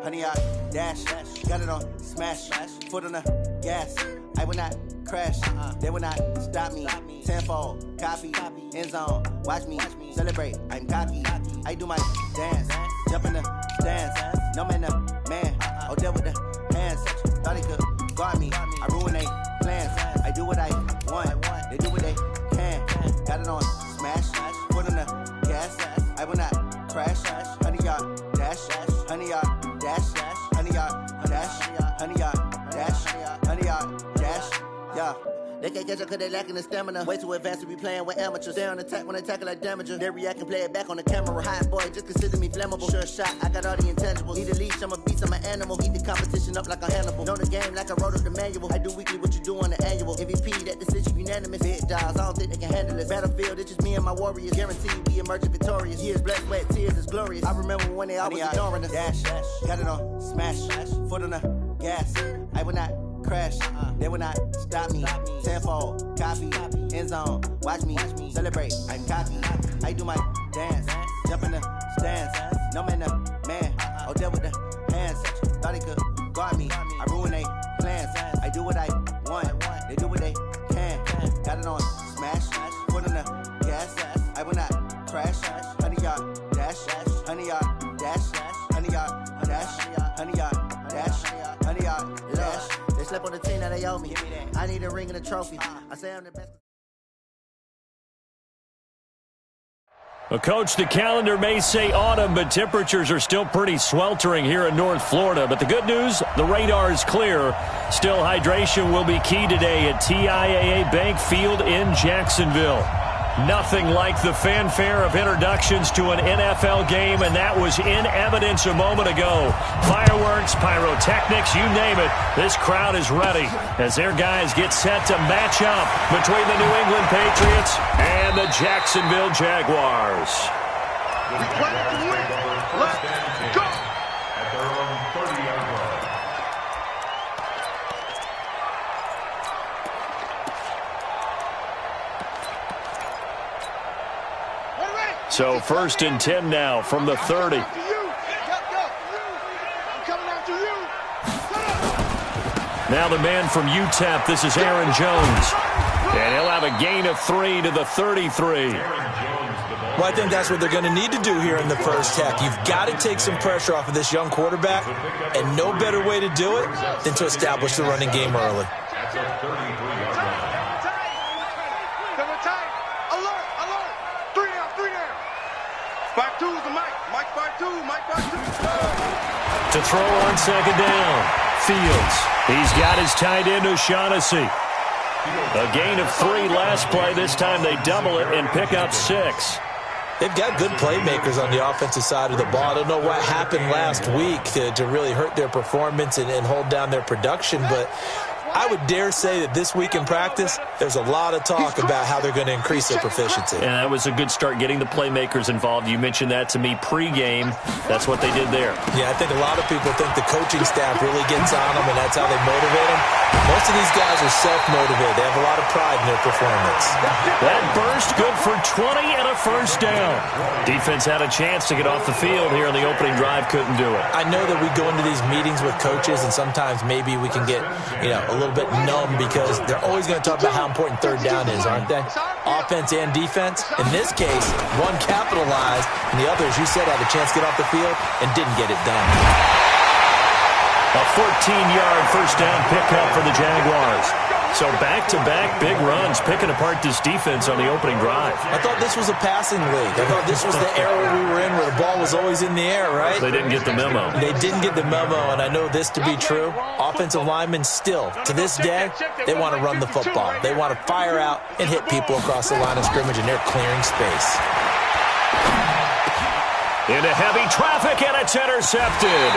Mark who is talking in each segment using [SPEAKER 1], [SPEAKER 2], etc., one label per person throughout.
[SPEAKER 1] 100 yard dash. Got it on smash. Foot on the gas. I will not crash. They will not stop me. Tenfold, copy, end zone. Watch me celebrate. I'm cocky. I do my dance. Jump in the stands. No man, the man. Oh, there with the hands. Thought he could guard me. I ruin they plans. I do what I want. They do what they can. Got it on smash. Foot on the gas. I will not crash. 100 yard dash. 100 yard dash. 100 yard dash. 100 yard dash. 100 yard dash. Yeah. They can't catch up cause they lacking the stamina. Way too advanced to be playing with amateurs. Stay on attack when they tackle like damager. They react and play it back on the camera. Hot boy, just consider me flammable. Sure shot, I got all the intangibles. Need a leash, I'm a beast, I'm an animal. Eat the competition up like a Hannibal. Know the game like I wrote up the manual. I do weekly what you do on the annual. MVP, that decision unanimous. Big dials, I don't think they can handle it. Battlefield, it's just me and my warriors. Guaranteed we emerging victorious. Years, blood, sweat, tears, it's glorious. I remember when they always ignoring us. Dash, got it on smash. Foot on the gas. I will not crash. They will not stop me. Tenfold, copy, end zone. Watch me celebrate. I'm cocky. I do my dance. Jump in the stands. No man, the man. Oh, there with the hands. Thought he could guard me. I ruin they plans. I do what I want. They do what they can. Got it on smash. Foot on the gas. I will not crash. 100 yard dash. 100 yard dash. 100 yard dash. 100 yard dash. 100 yard dash. They slept on the team that they owe me. I need a ring and a trophy. I say I'm the best.
[SPEAKER 2] Well, Coach, the calendar may say autumn, but temperatures are still pretty sweltering here in North Florida. But the good news, the radar is clear. Still, hydration will be key today at TIAA Bank Field in Jacksonville. Nothing like the fanfare of introductions to an NFL game, and that was in evidence a moment ago. Fireworks, pyrotechnics, you name it. This crowd is ready as their guys get set to match up between the New England Patriots and the Jacksonville Jaguars.
[SPEAKER 3] We play to win. Let's go. At their own 30-yard line.
[SPEAKER 2] So 1st and 10 now from the 30. Now the man from UTEP, this is Aaron Jones. And he'll have a gain of 3 to the 33.
[SPEAKER 4] Well, I think that's what they're going to need to do here in the first half. You've got to take some pressure off of this young quarterback, and no better way to do it than to establish the running game early.
[SPEAKER 2] To throw on 2nd down, Fields. He's got his tight end O'Shaughnessy. A gain of 3 last play. This time they double it and pick up 6.
[SPEAKER 4] They've got good playmakers on the offensive side of the ball. I don't know what happened last week to really hurt their performance and hold down their production, but I would dare say that this week in practice, there's a lot of talk about how they're going to increase their proficiency.
[SPEAKER 2] And that was a good start, getting the playmakers involved. You mentioned that to me pregame. That's what they did there.
[SPEAKER 4] Yeah, I think a lot of people think the coaching staff really gets on them, and that's how they motivate them. Most of these guys are self-motivated. They have a lot of pride in their performance.
[SPEAKER 2] That burst, good for 20 and a first down. Defense had a chance to get off the field here on the opening drive, couldn't do it.
[SPEAKER 4] I know that we go into these meetings with coaches, and sometimes maybe we can get, a little bit numb because they're always going to talk about how important 3rd down is, aren't they? Offense and defense. In this case, one capitalized, and the other, as you said, had a chance to get off the field and didn't get it done.
[SPEAKER 2] A 14-yard first down pickup for the Jaguars. So back-to-back big runs, picking apart this defense on the opening drive.
[SPEAKER 4] I thought this was a passing league. I thought this was the era we were in where the ball was always in the air, right?
[SPEAKER 2] They didn't get the memo.
[SPEAKER 4] They didn't get the memo, and I know this to be true. Offensive linemen still, to this day, they want to run the football. They want to fire out and hit people across the line of scrimmage, and they're clearing space.
[SPEAKER 2] Into heavy traffic, and it's intercepted.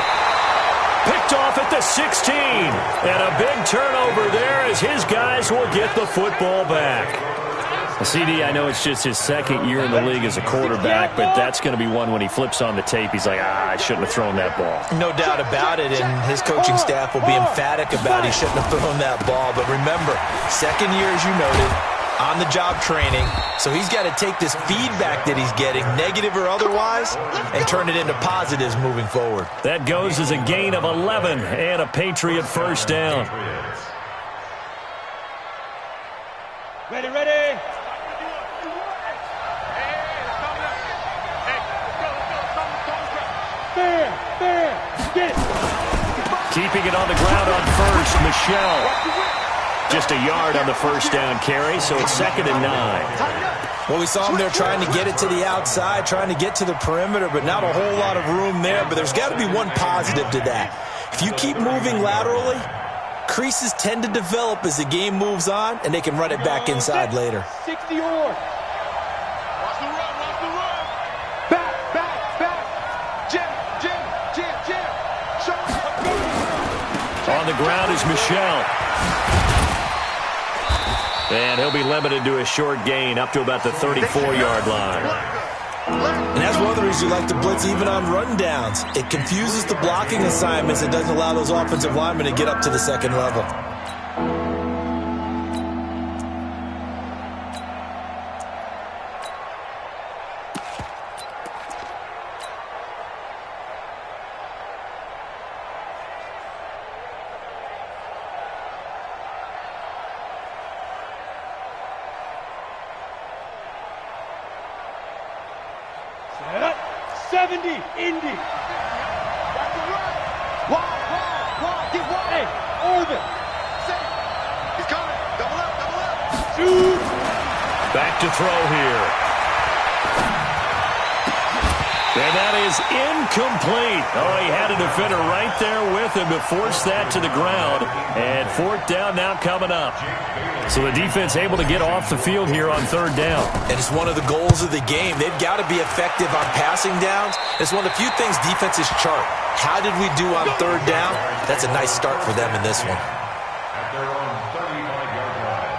[SPEAKER 2] Picked off at the 16. And a big turnover there as his guys will get the football back. CD, I know it's just his 2nd year in the league as a quarterback, but that's going to be one when he flips on the tape, he's like, I shouldn't have thrown that ball.
[SPEAKER 4] No doubt about it, and his coaching staff will be emphatic about he shouldn't have thrown that ball. But remember, 2nd year, as you noted, on-the-job training, so he's got to take this feedback that he's getting, negative or otherwise, and turn it into positives moving forward.
[SPEAKER 2] That goes as a gain of 11 and a Patriot first down.
[SPEAKER 5] Ready, ready. Fair, get it.
[SPEAKER 2] Keeping it on the ground on first, Michelle. Just a yard on the first down carry, so it's 2nd and 9.
[SPEAKER 4] Well, we saw him there trying to get it to the outside, trying to get to the perimeter, but not a whole lot of room there. But there's got to be one positive to that. If you keep moving laterally, creases tend to develop as the game moves on, and they can run it back inside later.
[SPEAKER 5] 60 or.
[SPEAKER 3] Watch the run, watch the run.
[SPEAKER 5] Back. Jim.
[SPEAKER 2] On the ground is Michelle. And he'll be limited to a short gain up to about the 34-yard line.
[SPEAKER 4] And that's one of the reasons you like to blitz even on rundowns. It confuses the blocking assignments. It doesn't allow those offensive linemen to get up to the second level.
[SPEAKER 5] Set up. 70, Indy. Wide. Get wide. Hey, orbit.
[SPEAKER 3] He's coming. Double up.
[SPEAKER 5] Shoot.
[SPEAKER 2] Back to throw here. And that is incomplete. Oh, he had a defender right there with him to force that to the ground. And 4th down now coming up. So the defense able to get off the field here on 3rd down.
[SPEAKER 4] And it's one of the goals of the game. They've got to be effective on passing downs. It's one of the few things defenses chart. How did we do on 3rd down? That's a nice start for them in this one.
[SPEAKER 3] At their own 35-yard line.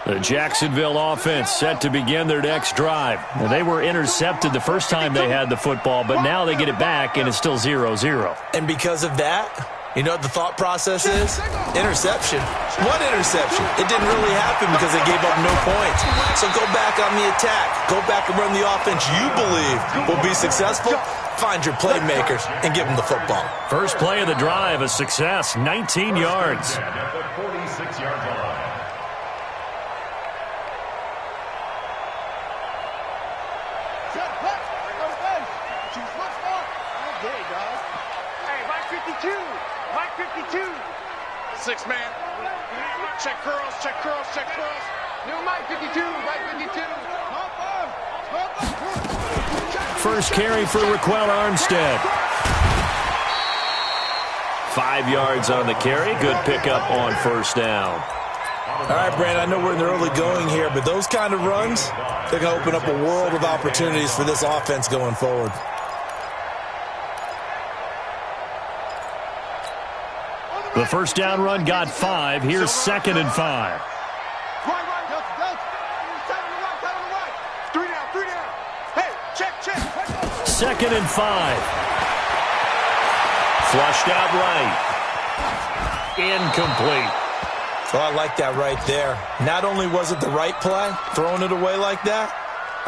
[SPEAKER 2] The Jacksonville offense set to begin their next drive. Well, they were intercepted the first time they had the football, but now they get it back, and it's still 0-0.
[SPEAKER 4] And because of that, you know what the thought process is? Interception. What interception? It didn't really happen because they gave up no points. So go back on the attack. Go back and run the offense you believe will be successful. Find your playmakers and give them the football.
[SPEAKER 2] First play of the drive, a success, 19 yards.
[SPEAKER 3] At the 46-yard line.
[SPEAKER 5] Mike 52.
[SPEAKER 3] 6-man. Check curls.
[SPEAKER 5] New Mike 52.
[SPEAKER 2] First carry for Raquel Armstead. 5 yards on the carry. Good pickup on first down.
[SPEAKER 4] All right, Brandon, I know we're in the early going here, but those kind of runs, they're going to open up a world of opportunities for this offense going forward.
[SPEAKER 2] The first down run got 5. Here's 2nd and 5.
[SPEAKER 3] Three down. Hey, check.
[SPEAKER 2] 2nd and 5. Flushed out right. Incomplete.
[SPEAKER 4] So I like that right there. Not only was it the right play, throwing it away like that,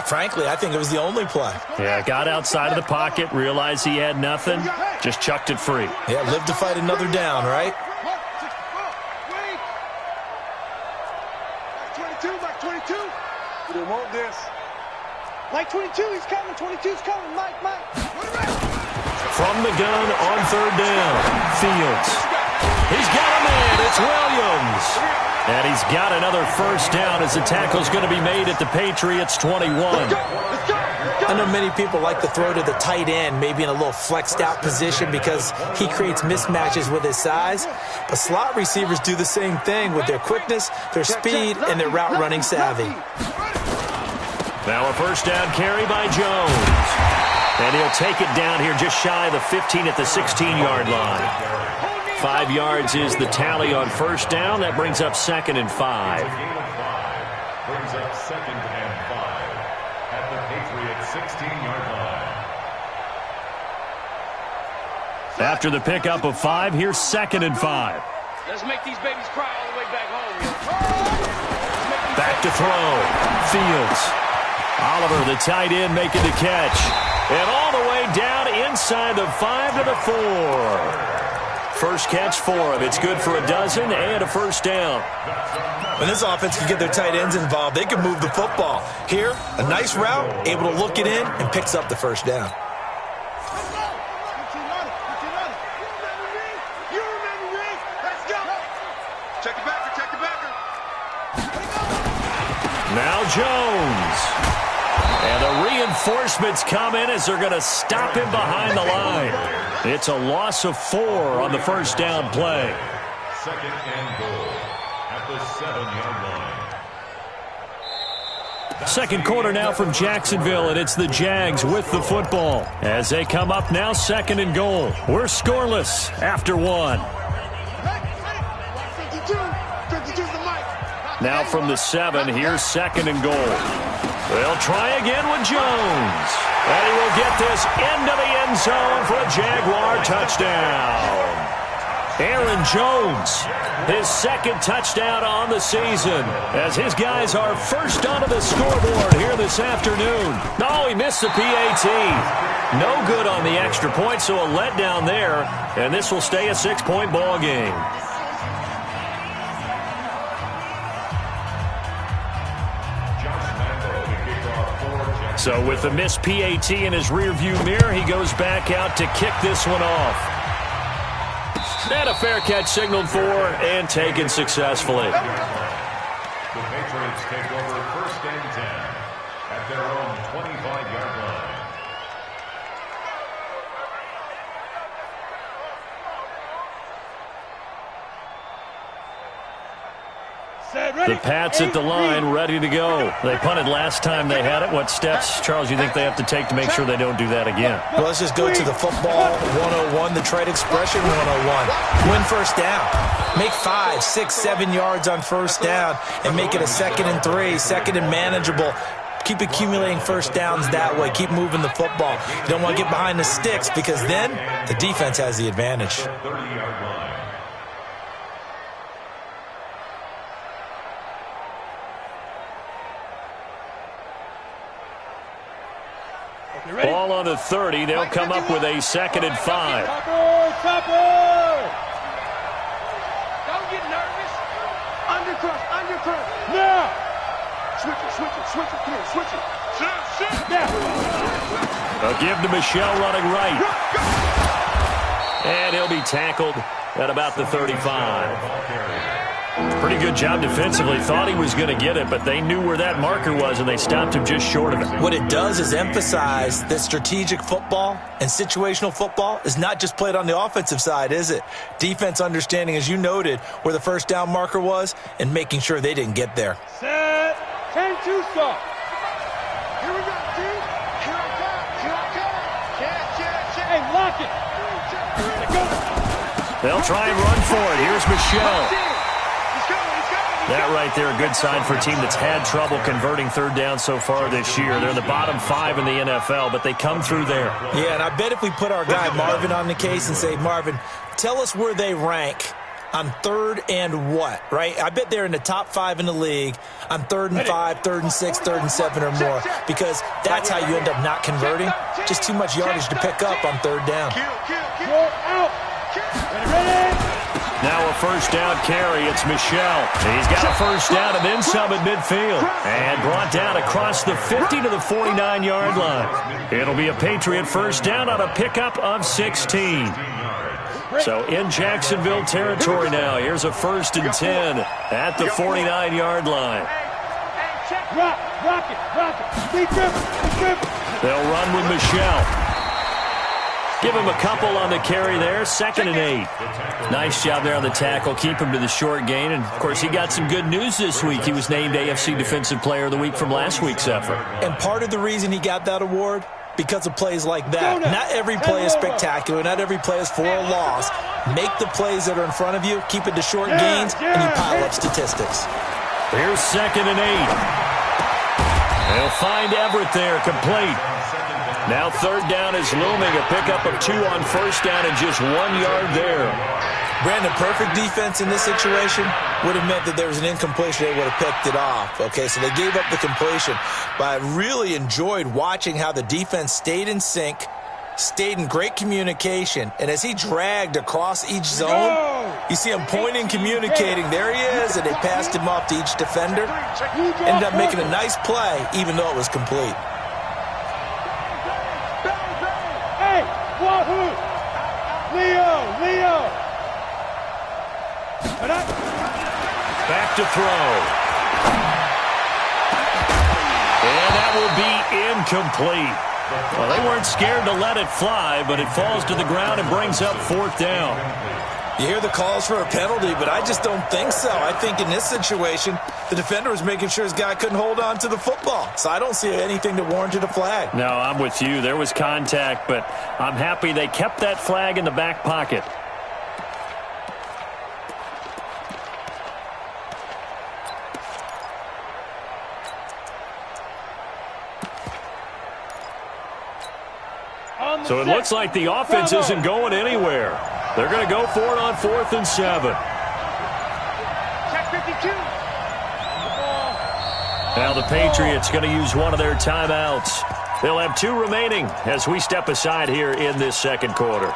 [SPEAKER 4] frankly, I think it was the only play.
[SPEAKER 2] Yeah, got outside of the pocket, realized he had nothing, just chucked it free.
[SPEAKER 4] Yeah, live to fight another down, right?
[SPEAKER 5] Mike 22. You don't want this. Mike 22, he's coming. 22's coming. Mike.
[SPEAKER 2] From the gun on 3rd down, Fields. He's got a man. It's Williams. And he's got another first down as the tackle's going to be made at the Patriots' 21.
[SPEAKER 4] I know many people like to throw to the tight end, maybe in a little flexed out position because he creates mismatches with his size. But slot receivers do the same thing with their quickness, their speed, and their route running savvy.
[SPEAKER 2] Now a first down carry by Jones. And he'll take it down here just shy of the 15 at the 16-yard line. 5 yards is the tally on first down. That brings up 2nd and 5.
[SPEAKER 6] Brings up 2nd and 5 at the Patriots 16-yard line.
[SPEAKER 2] After the pickup of 5, here's 2nd and 5.
[SPEAKER 5] Let's make these babies cry all the way back home.
[SPEAKER 2] Back to throw. Fields. Oliver, the tight end, making the catch. And all the way down inside the 5 to the 4. First catch for him. It's good for a dozen and a first down.
[SPEAKER 4] When this offense can get their tight ends involved, they can move the football. Here, a nice route, able to look it in, and picks up the first down.
[SPEAKER 2] Now Jones. And the reinforcements come in as they're going to stop him behind the line. It's a loss of 4 on the first down play.
[SPEAKER 6] 2nd and goal at the 7-yard line.
[SPEAKER 2] Second quarter now from Jacksonville, and it's the Jags with the football. As they come up now, 2nd and goal. We're scoreless after 1. Now from the 7, here's 2nd and goal. They'll try again with Jones. And he will get this into the end zone for a Jaguar touchdown. Aaron Jones, his 2nd touchdown on the season, as his guys are first onto the scoreboard here this afternoon. No, he missed the PAT. No good on the extra point, so a letdown there, and this will stay a 6-point ball game. So with the missed PAT in his rearview mirror, he goes back out to kick this one off. And a fair catch signaled for and taken successfully.
[SPEAKER 6] The Patriots take over 1st and 10 at their own 25-yard line.
[SPEAKER 2] The Pats at the line, ready to go. They punted last time they had it. What steps, Charles, you think they have to take to make sure they don't do that again?
[SPEAKER 4] Well, let's just go to the football 101, the trade expression 101. Win first down. Make 5, 6, 7 yards on first down and make it a 2nd and 3, 2nd and manageable. Keep accumulating first downs that way. Keep moving the football. You don't want to get behind the sticks because then the defense has the advantage.
[SPEAKER 6] 30-yard line.
[SPEAKER 2] Ball on the 30. They'll come up with a 2nd and 5.
[SPEAKER 5] Don't get nervous. Undercut. Now. Switch it. Come here, switch it. Shift. Now.
[SPEAKER 2] They'll give to Michelle running right. And he'll be tackled at about the 35. Pretty good job defensively. Thought he was going to get it, but they knew where that marker was, and they stopped him just short of it.
[SPEAKER 4] What it does is emphasize that strategic football and situational football is not just played on the offensive side, is it? Defense understanding, as you noted, where the first down marker was and making sure they didn't get there.
[SPEAKER 5] Set. 10-2 stop. Here we go, dude. Here I come. Check. Hey, lock it. Go.
[SPEAKER 2] They'll try and run for it. Here's Michelle. That right there, a good sign for a team that's had trouble converting third down so far this year. They're in the bottom 5 in the NFL, but they come through there.
[SPEAKER 4] Yeah, and I bet if we put our guy Marvin on the case and say, Marvin, tell us where they rank on 3rd and what, right? I bet they're in the top 5 in the league on 3rd and 5, 3rd and 6, 3rd and 7 or more, because that's how you end up not converting. Just too much yardage to pick up on 3rd down.
[SPEAKER 5] Out. Ready.
[SPEAKER 2] Now a first down carry. It's Michelle. He's got a first down and then some at midfield. And brought down across the 50 to the 49-yard line. It'll be a Patriot first down on a pickup of 16. So in Jacksonville territory now. Here's a 1st and 10 at the 49-yard line.
[SPEAKER 5] Rock it. Be driven.
[SPEAKER 2] They'll run with Michelle. Give him a couple on the carry there. 2nd and 8. Nice job there on the tackle. Keep him to the short gain. And, of course, he got some good news this week. He was named AFC Defensive Player of the Week from last week's effort.
[SPEAKER 4] And part of the reason he got that award, because of plays like that. Not every play is spectacular. Not every play is for a loss. Make the plays that are in front of you, keep it to short gains, and you pile up statistics.
[SPEAKER 2] Here's 2nd and 8. They'll find Everett there, complete. Now 3rd down is looming. A pickup of 2 on 1st down and just 1 yard there.
[SPEAKER 4] Brandon, perfect defense in this situation would have meant that there was an incompletion. They would have picked it off. Okay, so they gave up the completion. But I really enjoyed watching how the defense stayed in sync, stayed in great communication, and as he dragged across each zone, you see him pointing, communicating. There he is, and they passed him off to each defender. Ended up making a nice play, even though it was complete.
[SPEAKER 5] Hey, Wahoo! Leo!
[SPEAKER 2] Back to throw. And that will be incomplete. Well, they weren't scared to let it fly, but it falls to the ground and brings up 4th down.
[SPEAKER 4] You hear the calls for a penalty, but I just don't think so. I think in this situation, the defender was making sure his guy couldn't hold on to the football. So I don't see anything that warranted a flag.
[SPEAKER 2] No, I'm with you. There was contact, but I'm happy they kept that flag in the back pocket. So it looks like the offense isn't going anywhere. They're going to go for it on 4th and 7.
[SPEAKER 5] Check 52.
[SPEAKER 2] Now the Patriots going to use one of their timeouts. They'll have 2 remaining as we step aside here in this 2nd quarter.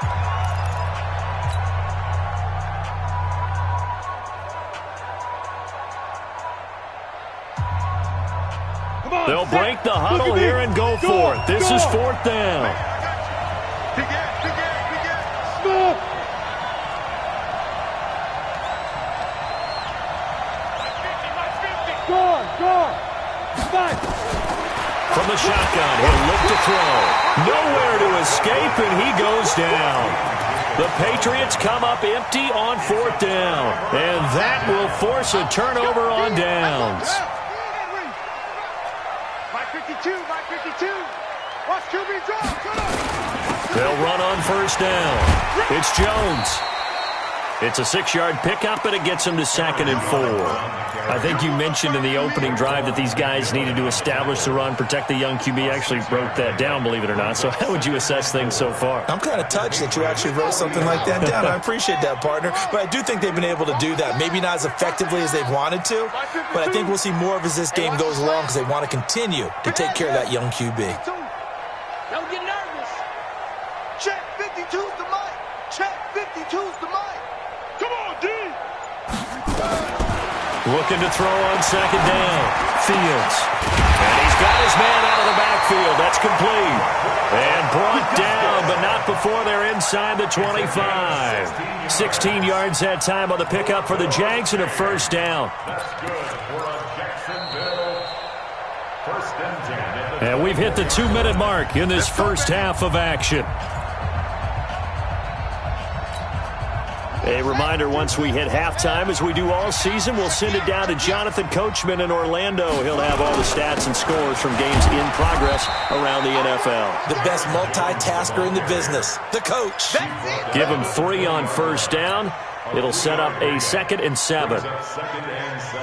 [SPEAKER 2] They'll break the huddle here and go for it. This is 4th down. From the shotgun, he'll look to throw. Nowhere to escape, and he goes down. The Patriots come up empty on 4th down, and that will force a turnover on downs.
[SPEAKER 5] Mike 52. Watch QB drop.
[SPEAKER 2] They'll run on 1st down. It's Jones. It's a 6-yard pickup, and it gets him to 2nd and 4. I think you mentioned in the opening drive that these guys needed to establish the run, protect the young QB. Actually wrote that down, believe it or not. So how would you assess things so far?
[SPEAKER 4] I'm kind of touched that you actually wrote something like that down. I appreciate that, partner. But I do think they've been able to do that. Maybe not as effectively as they've wanted to, but I think we'll see more of as this game goes along because they want to continue to take care of that young QB.
[SPEAKER 5] Don't get nervous. Check 52's the mic. Check 52's the mic. Come on, D.
[SPEAKER 2] Looking to throw on 2nd down. Fields. And he's got his man out of the backfield. That's complete. And brought down, but not before they're inside the 25. 16 yards that time on the pickup for the Jags and a 1st down.
[SPEAKER 6] That's good for a Jacksonville 1st and 10.
[SPEAKER 2] And we've hit the 2-minute mark in this first half of action. A reminder, once we hit halftime, as we do all season, we'll send it down to Jonathan Coachman in Orlando. He'll have all the stats and scores from games in progress around the NFL.
[SPEAKER 4] The best multitasker in the business, the coach.
[SPEAKER 2] Give him 3 on 1st down. It'll set up a 2nd and 7.
[SPEAKER 6] 2nd and 7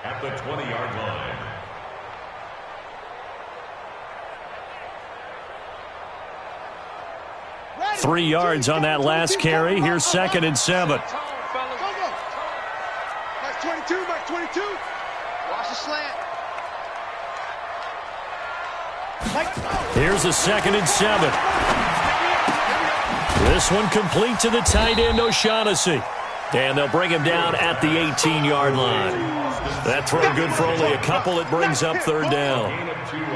[SPEAKER 6] at the 20-yard line.
[SPEAKER 2] 3 yards on that last carry. Here's 2nd and 7.
[SPEAKER 5] Mike 22. Watch the slant.
[SPEAKER 2] Here's a 2nd and 7. This one complete to the tight end, O'Shaughnessy. And they'll bring him down at the 18-yard line. That throw good for only a couple. It brings up 3rd down.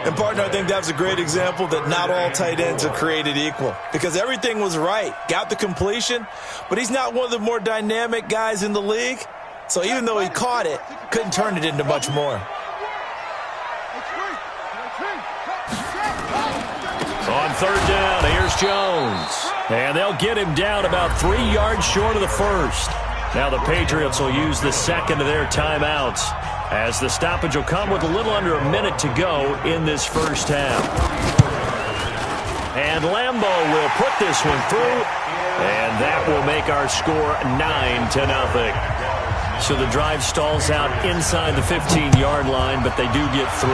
[SPEAKER 4] And, partner, I think that was a great example that not all tight ends are created equal. Because everything was right. Got the completion, but he's not one of the more dynamic guys in the league. So even though he caught it, couldn't turn it into much more.
[SPEAKER 2] On 3rd down, here's Jones. And they'll get him down about 3 yards short of the 1st. Now the Patriots will use the 2nd of their timeouts, as the stoppage will come with a little under a minute to go in this first half. And Lambeau will put this one through, and that will make our score 9-0. So the drive stalls out inside the 15-yard line, but they do get 3.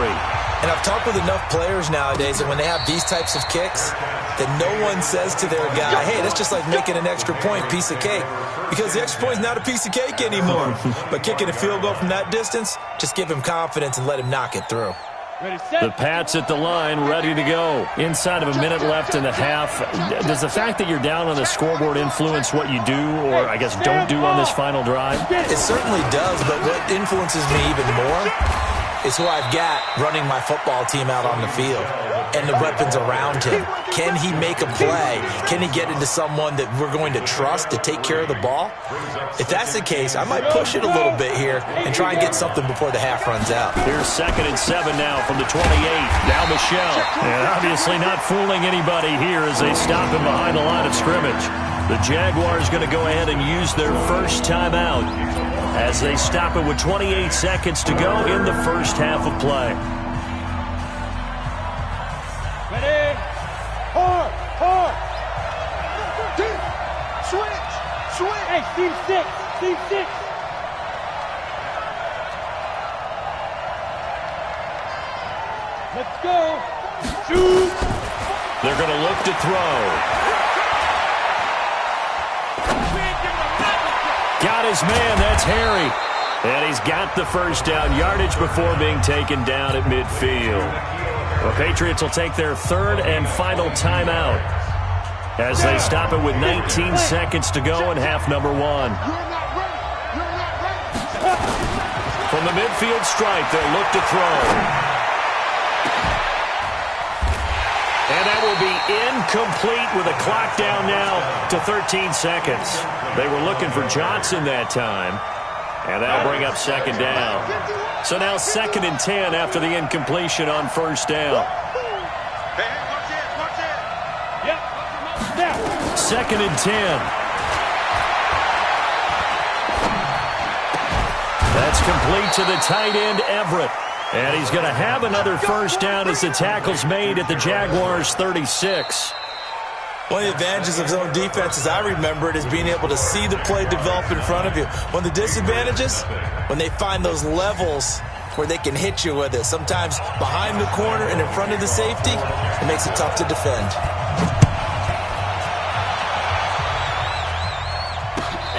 [SPEAKER 4] And I've talked with enough players nowadays that when they have these types of kicks, that no one says to their guy, hey, that's just like making an extra point, piece of cake. Because the extra point is not a piece of cake anymore. But kicking a field goal from that distance, just give him confidence and let him knock it through.
[SPEAKER 2] The Pats at the line, ready to go. Inside of a minute left in the half. Does the fact that you're down on the scoreboard influence what you do, or I guess don't do on this final drive?
[SPEAKER 4] It certainly does, but what influences me even more is who I've got running my football team out on the field and the weapons around him. Can he make a play? Can he get into someone that we're going to trust to take care of the ball? If that's the case, I might push it a little bit here and try and get something before the half runs out.
[SPEAKER 2] Here's 2nd and 7 now from the 28. Now Michel. And obviously not fooling anybody here as they stop him behind the line of scrimmage. The Jaguars going to go ahead and use their first timeout as they stop it with 28 seconds to go in the first half of play.
[SPEAKER 5] Ready? Hard. Switch. Hey, Steve 6. Let's go. Shoot.
[SPEAKER 2] They're going to look to throw. Got his man, that's Harry. And he's got the first down yardage before being taken down at midfield. The Patriots will take their 3rd and final timeout as they stop it with 19 seconds to go in half number 1. From the midfield stripe, they'll look to throw. And that will be incomplete with a clock down now to 13 seconds. They were looking for Johnson that time, and that'll bring up 2nd down. So now 2nd and 10 after the incompletion on 1st down.
[SPEAKER 5] Yep. Now.
[SPEAKER 2] 2nd and 10. That's complete to the tight end, Everett. And he's going to have another first down as the tackle's made at the Jaguars' 36.
[SPEAKER 4] One of the advantages of zone defense, as I remember it, is being able to see the play develop in front of you. One of the disadvantages, when they find those levels where they can hit you with it. Sometimes behind the corner and in front of the safety, it makes it tough to defend.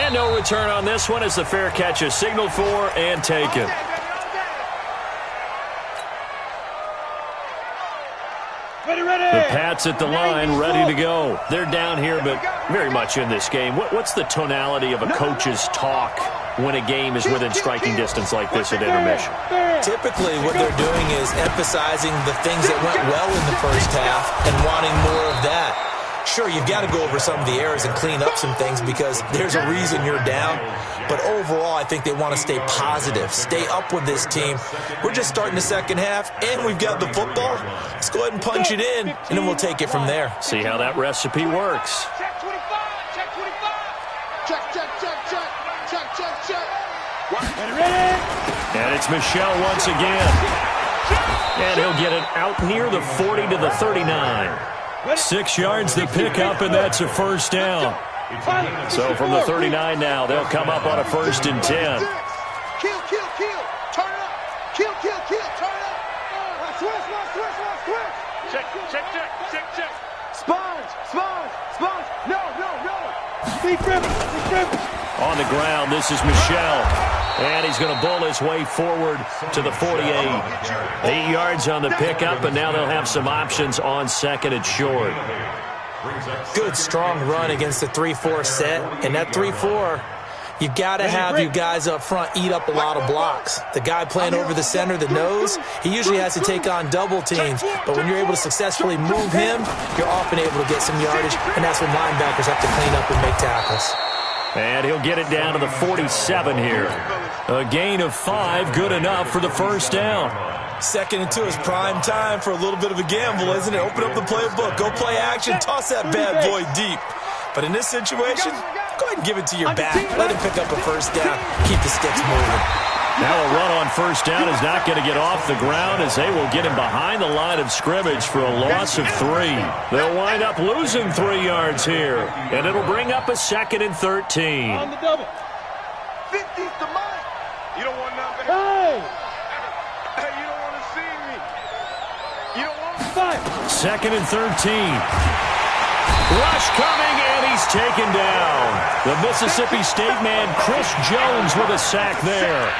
[SPEAKER 2] And no return on this one as the fair catch is signaled for and taken. The Pats at the line, ready to go. They're down here, but very much in this game. What's the tonality of a coach's talk when a game is within striking distance like this at intermission?
[SPEAKER 4] Typically, what they're doing is emphasizing the things that went well in the first half and wanting more of that. Sure, you've got to go over some of the errors and clean up some things because there's a reason you're down. But overall, I think they want to stay positive, stay up with this team. We're just starting the second half, and we've got the football. Let's go ahead and punch it in, and then we'll take it from there.
[SPEAKER 2] See how that recipe works.
[SPEAKER 5] Check 25. Check. Ready?
[SPEAKER 2] And it's Michel once again. And he'll get it out near the 40 to the 39. 6 yards the pickup, and that's a first down. So from the 39 now, they'll come up on a 1st and 10.
[SPEAKER 5] Kill. Turn it up. Kill. Turn it up. Switch. Check. Sponge. No. Steve Rivers.
[SPEAKER 2] On the ground, this is Michel. And he's going to bull his way forward to the 48. 8 yards on the pickup, and now they'll have some options on 2nd and short.
[SPEAKER 4] Good, strong run against the 3-4 set. And that 3-4, you've got to have your guys up front eat up a lot of blocks. The guy playing over the center, the nose, he usually has to take on double teams. But when you're able to successfully move him, you're often able to get some yardage, and that's when linebackers have to clean up and make tackles.
[SPEAKER 2] And he'll get it down to the 47 here. A gain of 5, good enough for the first down.
[SPEAKER 4] 2nd and 2 is prime time for a little bit of a gamble, isn't it? Open up the playbook, go play action, toss that bad boy deep. But in this situation, go ahead and give it to your back. Let him pick up a first down. Keep the sticks moving.
[SPEAKER 2] Now a run on first down is not going to get off the ground as they will get him behind the line of scrimmage for a loss of 3. They'll wind up losing 3 yards here, and it'll bring up a 2nd and 13.
[SPEAKER 5] On the double.
[SPEAKER 3] 50's the mine. You don't want nothing.
[SPEAKER 5] Hey!
[SPEAKER 3] Hey, you don't want to see me. You don't want to.
[SPEAKER 2] 2nd and 13. Rush coming, and he's taken down. The Mississippi State man, Chris Jones, with a sack there.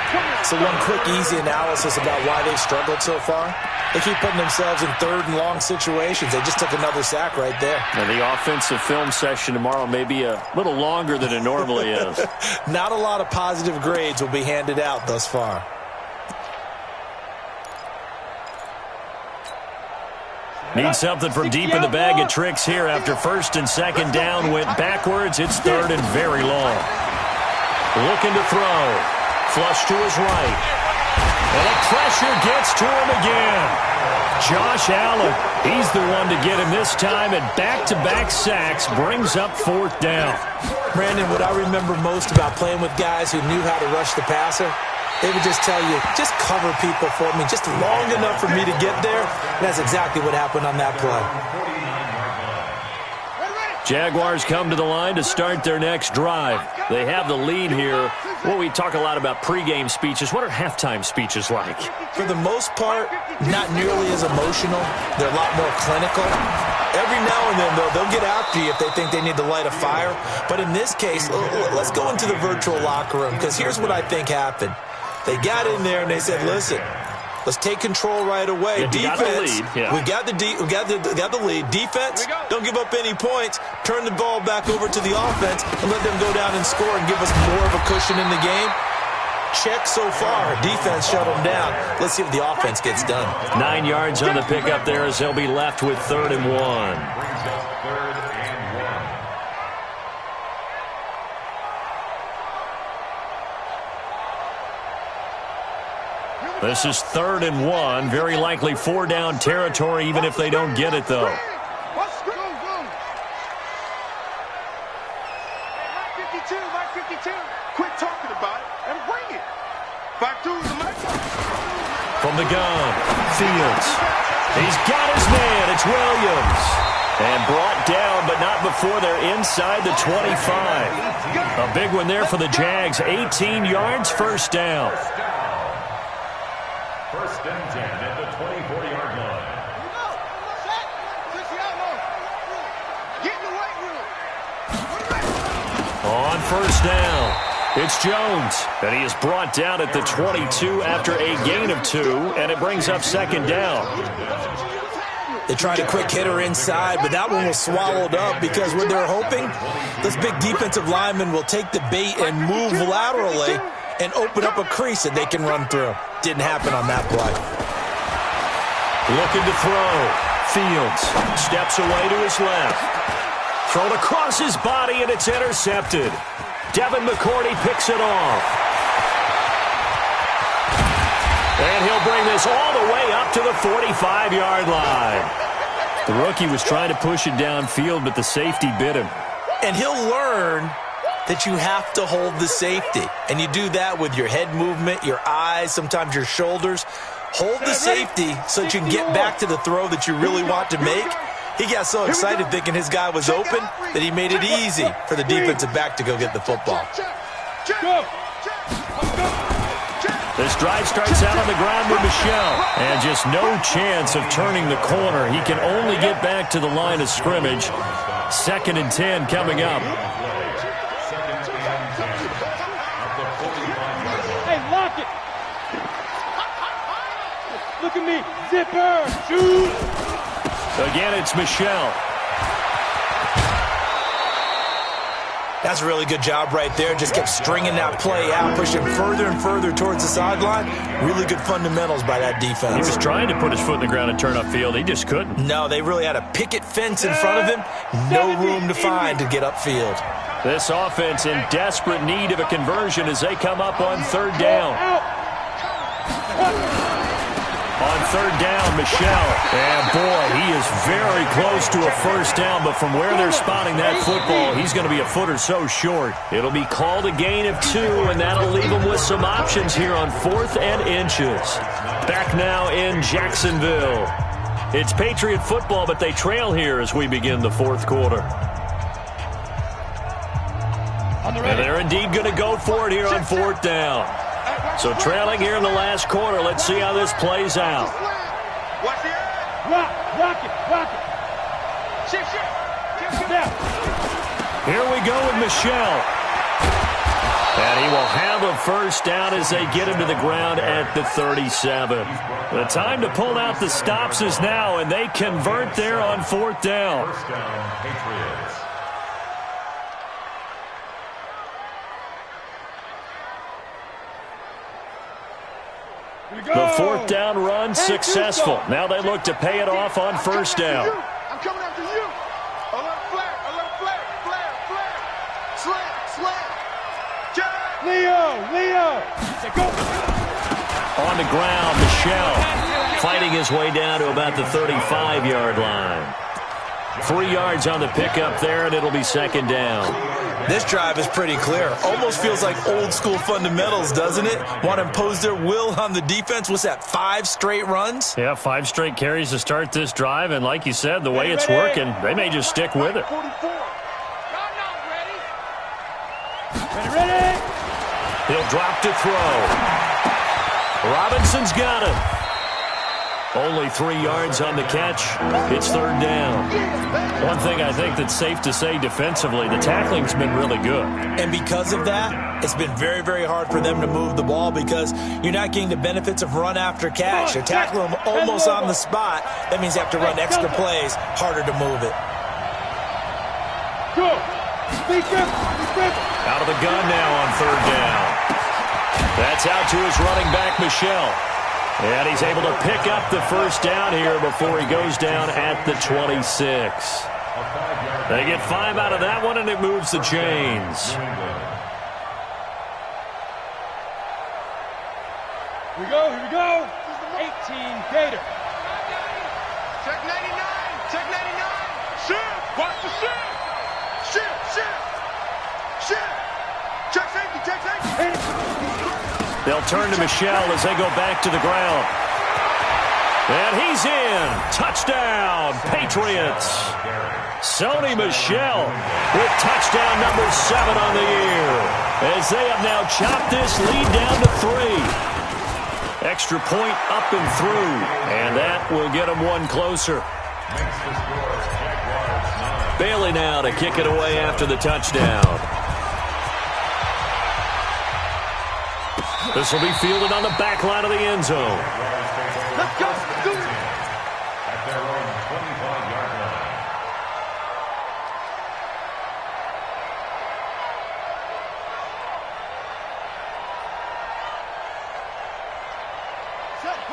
[SPEAKER 4] So one quick, easy analysis about why they've struggled so far. They keep putting themselves in 3rd and long situations. They just took another sack right there.
[SPEAKER 2] And the offensive film session tomorrow may be a little longer than it normally is.
[SPEAKER 4] Not a lot of positive grades will be handed out thus far.
[SPEAKER 2] Need something from deep in the bag of tricks here after 1st and 2nd down went backwards. It's 3rd and very long. Looking to throw. Flush to his right. And the pressure gets to him again. Josh Allen, he's the one to get him this time, and back-to-back sacks brings up 4th down.
[SPEAKER 4] Brandon, what I remember most about playing with guys who knew how to rush the passer, they would just tell you, just cover people for me, just long enough for me to get there. And that's exactly what happened on that play.
[SPEAKER 2] Jaguars come to the line to start their next drive. They have the lead here. Well, we talk a lot about pregame speeches. What are halftime speeches like?
[SPEAKER 4] For the most part, not nearly as emotional. They're a lot more clinical. Every now and then, though, they'll get after you if they think they need to light a fire. But in this case, let's go into the virtual locker room, because here's what I think happened. They got in there and they said, listen, let's take control right away.
[SPEAKER 2] Yeah,
[SPEAKER 4] defense,
[SPEAKER 2] we
[SPEAKER 4] got the lead. Defense, don't give up any points. Turn the ball back over to the offense and let them go down and score and give us more of a cushion in the game. Check so far. Defense shut them down. Let's see if the offense gets done.
[SPEAKER 2] 9 yards on the pickup there as they'll be left with 3rd and 1.
[SPEAKER 6] Brings up 3rd and 1.
[SPEAKER 2] This is 3rd and 1. Very likely 4-down territory, even if they don't get it, though.
[SPEAKER 3] Mark 52. Quit talking about it and bring it. 5-2 is the mic.
[SPEAKER 2] From the gun, Fields. He's got his man. It's Williams. And brought down, but not before they're inside the 25. A big one there for the Jags. 18 yards, 1st down.
[SPEAKER 6] 1st and 10 at the 24-yard line.
[SPEAKER 2] On 1st down, it's Jones. And he is brought down at the 22 after a gain of 2, and it brings up 2nd down.
[SPEAKER 4] They tried a quick hitter inside, but that one was swallowed up because what they're hoping, this big defensive lineman will take the bait and move laterally and open up a crease that they can run through. Didn't happen on that play.
[SPEAKER 2] Looking to throw. Fields steps away to his left. Thrown across his body, and it's intercepted. Devin McCourty picks it off. And he'll bring this all the way up to the 45-yard line. The rookie was trying to push it downfield, but the safety bit him.
[SPEAKER 4] And he'll learn that you have to hold the safety. And you do that with your head movement, your eyes, sometimes your shoulders. Hold the safety so that you can get back to the throw that you really want to make. He got so excited thinking his guy was open that he made it easy for the defensive back to go get the football.
[SPEAKER 2] This drive starts out on the ground with Michelle. And just no chance of turning the corner. He can only get back to the line of scrimmage. 2nd and 10 coming up.
[SPEAKER 5] Hey, lock it. Look at me. Zipper. Shoot.
[SPEAKER 2] Again, it's Michelle.
[SPEAKER 4] That's a really good job right there. Just kept stringing that play out, pushing further and further towards the sideline. Really good fundamentals by that defense.
[SPEAKER 2] He was trying to put his foot in the ground and turn upfield. He just couldn't.
[SPEAKER 4] No, they really had a picket fence in front of him. No room to find to get upfield.
[SPEAKER 2] This offense in desperate need of a conversion as they come up on 3rd down. On 3rd down, Michelle. And, boy, he is very close to a 1st down, but from where they're spotting that football, he's going to be a foot or so short. It'll be called a gain of 2, and that'll leave him with with some options here on 4th and inches. Back now in Jacksonville. It's Patriot football, but they trail here as we begin the 4th quarter. And they're indeed going to go for it here on 4th down. So trailing here in the last quarter. Let's see how this plays out.
[SPEAKER 5] Rock it.
[SPEAKER 2] Here we go with Michelle. And he will have a first down as they get him to the ground at the 37. The time to pull out the stops is now, and they convert there on 4th down.
[SPEAKER 6] First down, Patriots.
[SPEAKER 2] The 4th down run successful. Now they look to pay it off on first down.
[SPEAKER 3] I'm coming after you. A little flare. Slam.
[SPEAKER 5] Leo. Go.
[SPEAKER 2] On the ground, Michelle fighting his way down to about the 35-yard line. 3 yards on the pickup there, and it'll be second down.
[SPEAKER 4] This drive is pretty clear. Almost feels like old-school fundamentals, doesn't it? Want to impose their will on the defense. What's that, 5 straight runs?
[SPEAKER 2] Yeah, 5 straight carries to start this drive, and like you said, the way it's working, they may just stick with it.
[SPEAKER 5] Ready.
[SPEAKER 2] He'll drop to throw. Robinson's got him. Only 3 yards on the catch. It's third down. One thing I think that's safe to say defensively, the tackling's been really good.
[SPEAKER 4] And because of that, it's been very, very hard for them to move the ball because you're not getting the benefits of run after catch. You're tackling them almost on the spot. That means you have to run extra plays, harder to move it.
[SPEAKER 5] Go.
[SPEAKER 2] Out of the gun now on third down. That's out to his running back, Michelle. And he's able to pick up the first down here before he goes down at the 26. They get 5 out of that one, and it moves the chains.
[SPEAKER 5] Here we go. 18, Gator.
[SPEAKER 3] Check 99. Shift. Watch the shift. Check safety.
[SPEAKER 2] They'll turn to Michelle as they go back to the ground. And he's in. Touchdown, Patriots. Sony Michel with touchdown number 7 on the year, as they have now chopped this lead down to 3. Extra point up and through, and that will get them one closer. Bailey now to kick it away after the touchdown. This will be fielded on the back line of the end zone.
[SPEAKER 3] Let's go. Do it.
[SPEAKER 6] At their own 25-yard line.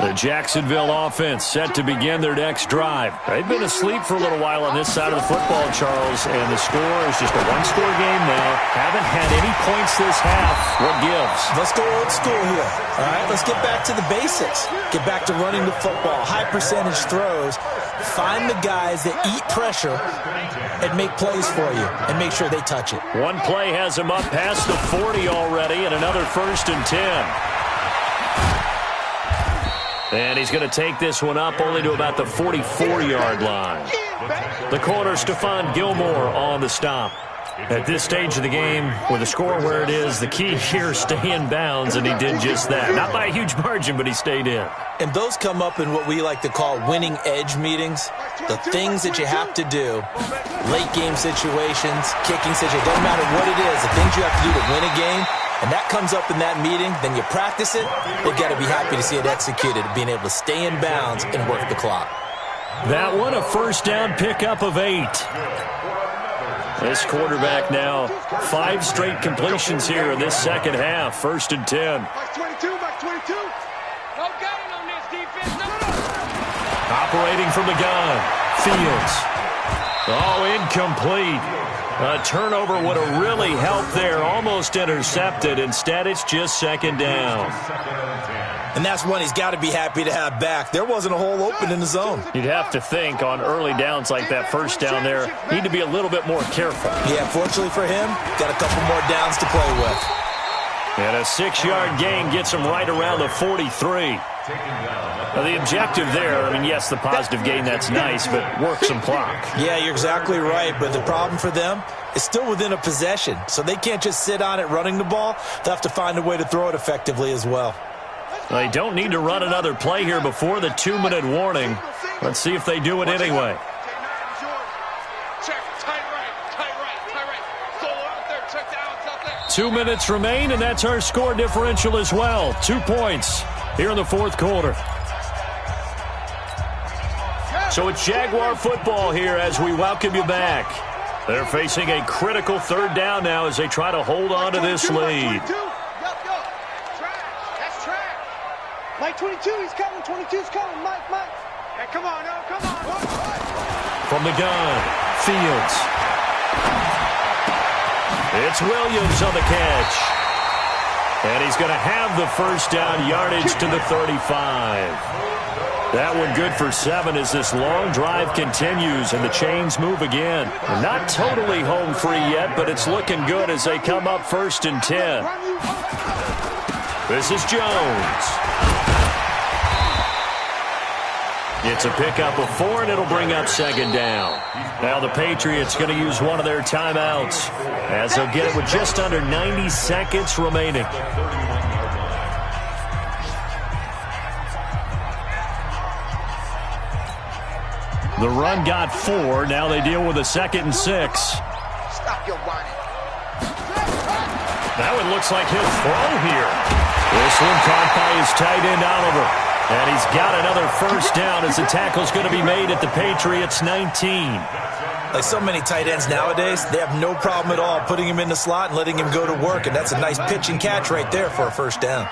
[SPEAKER 2] The Jacksonville offense set to begin their next drive. They've been asleep for a little while on this side of the football, Charles, and the score is just a one-score game now. Haven't had any points this half. What gives?
[SPEAKER 4] Let's go old school here. All right, let's get back to the basics. Get back to running the football, high percentage throws. Find the guys that eat pressure and make plays for you and make sure they touch it.
[SPEAKER 2] One play has him up past the 40 already, and another 1st and 10. And he's going to take this one up only to about the 44-yard line. The corner, Stephon Gilmore, on the stop. At this stage of the game, with the score where it is, the key here is stay in bounds, and he did just that. Not by a huge margin, but he stayed in.
[SPEAKER 4] And those come up in what we like to call winning edge meetings. The things that you have to do, late game situations, kicking situations, doesn't matter what it is, the things you have to do to win a game. And that comes up in that meeting, then you practice it, you've got to be happy to see it executed, being able to stay in bounds and work the clock.
[SPEAKER 2] That one, a first down pickup of 8. This quarterback now, 5 straight completions here in this second half, 1st and 10.
[SPEAKER 3] Mike 22.
[SPEAKER 5] No gain on this defense.
[SPEAKER 2] Operating from the gun, Fields. Oh, incomplete. A turnover would have really helped there, almost intercepted. Instead, it's just second down.
[SPEAKER 4] And that's one he's got to be happy to have back. There wasn't a hole open in the zone.
[SPEAKER 2] You'd have to think on early downs like that first down there, need to be a little bit more careful.
[SPEAKER 4] Yeah, fortunately for him, got a couple more downs to play with.
[SPEAKER 2] And a 6-yard gain gets him right around the 43. Now, the objective there, I mean, yes, the positive gain, that's nice, but work some clock.
[SPEAKER 4] Yeah, you're exactly right, but the problem for them is still within a possession, so they can't just sit on it running the ball. They'll have to find a way to throw it effectively as well.
[SPEAKER 2] They don't need to run another play here before the 2-minute warning. Let's see if they do it anyway. 2 minutes remain, and that's our score differential as well. 2 points here in the fourth quarter. So it's Jaguar football here as we welcome you back. They're facing a critical third down now as they try to hold on to this lead.
[SPEAKER 5] Mike 22, he's coming. 22's coming. Mike. Hey, come on, no, come on.
[SPEAKER 2] From the gun, Fields. It's Williams on the catch. And he's going to have the first down, yardage to the 35. That one good for 7 as this long drive continues and the chains move again. Not totally home free yet, but it's looking good as they come up 1st and 10. This is Jones. It's a pickup of 4, and it'll bring up 2nd down. Now the Patriots going to use one of their timeouts as they'll get it with just under 90 seconds remaining. The run got 4. Now they deal with a 2nd and 6.
[SPEAKER 5] Stop your whining.
[SPEAKER 2] That one looks like he'll throw here. This one caught by his tight end, Oliver. And he's got another first down as the tackle's going to be made at the Patriots' 19.
[SPEAKER 4] Like so many tight ends nowadays, they have no problem at all putting him in the slot and letting him go to work. And that's a nice pitch and catch right there for a first down.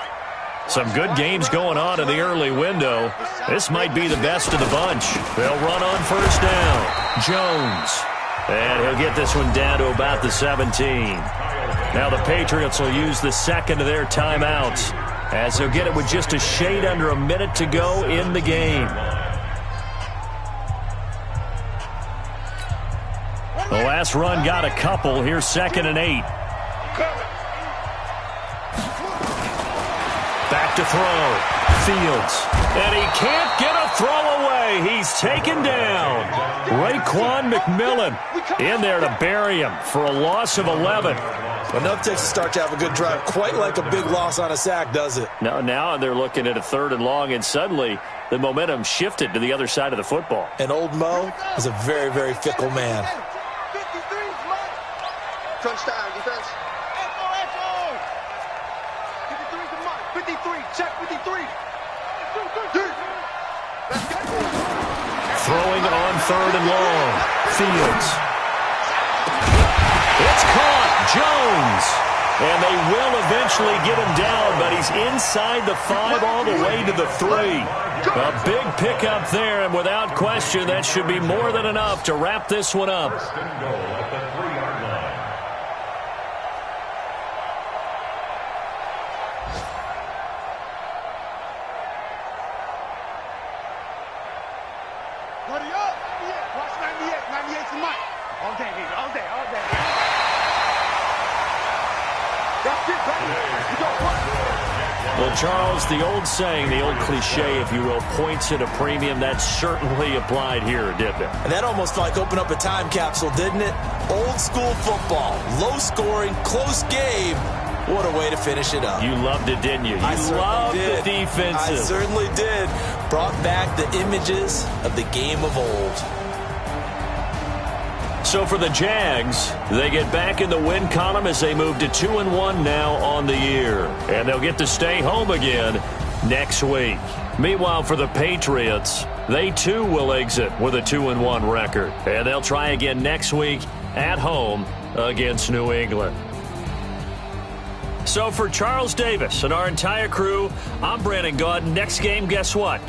[SPEAKER 2] Some good games going on in the early window. This might be the best of the bunch. They'll run on first down. Jones. And he'll get this one down to about the 17. Now the Patriots will use the second of their timeouts as they'll get it with just a shade under a minute to go in the game. The last run got a couple. Here's 2nd and 8. Back to throw. Fields. And he can't get a throw away. He's taken down. Raekwon McMillan in there to bury him for a loss of 11.
[SPEAKER 4] But enough takes to start to have a good drive. Quite like a big loss on a sack, does it?
[SPEAKER 2] Now they're looking at a 3rd and long, and suddenly the momentum shifted to the other side of the football.
[SPEAKER 4] And old Mo is a very, very fickle man.
[SPEAKER 5] Crunch time, defense. 53 to Mike. 53, check 53.
[SPEAKER 2] Throwing on 3rd and long. Fields. It's caught. Jones. And they will eventually get him down, but he's inside the 5 all the way to the 3. A big pickup there, and without question, that should be more than enough to wrap this one up.
[SPEAKER 6] First and goal at the 3-yard line.
[SPEAKER 5] Buddy up. Watch 98. 98 to Mike. All day, baby. All day. That's it, buddy. You go, what?
[SPEAKER 2] Well, Charles, the old saying, the old cliche, if you will, points at a premium, that certainly applied here, didn't it?
[SPEAKER 4] And that almost like opened up a time capsule, didn't it? Old school football, low scoring, close game. What a way to finish it up.
[SPEAKER 2] You loved it, didn't you? You loved the defensive.
[SPEAKER 4] I certainly did. Brought back the images of the game of old.
[SPEAKER 2] So for the Jags, they get back in the win column as they move to 2-1 now on the year. And they'll get to stay home again next week. Meanwhile, for the Patriots, they too will exit with a 2-1 record. And they'll try again next week at home against New England. So for Charles Davis and our entire crew, I'm Brandon Gaudin. Next game, guess what?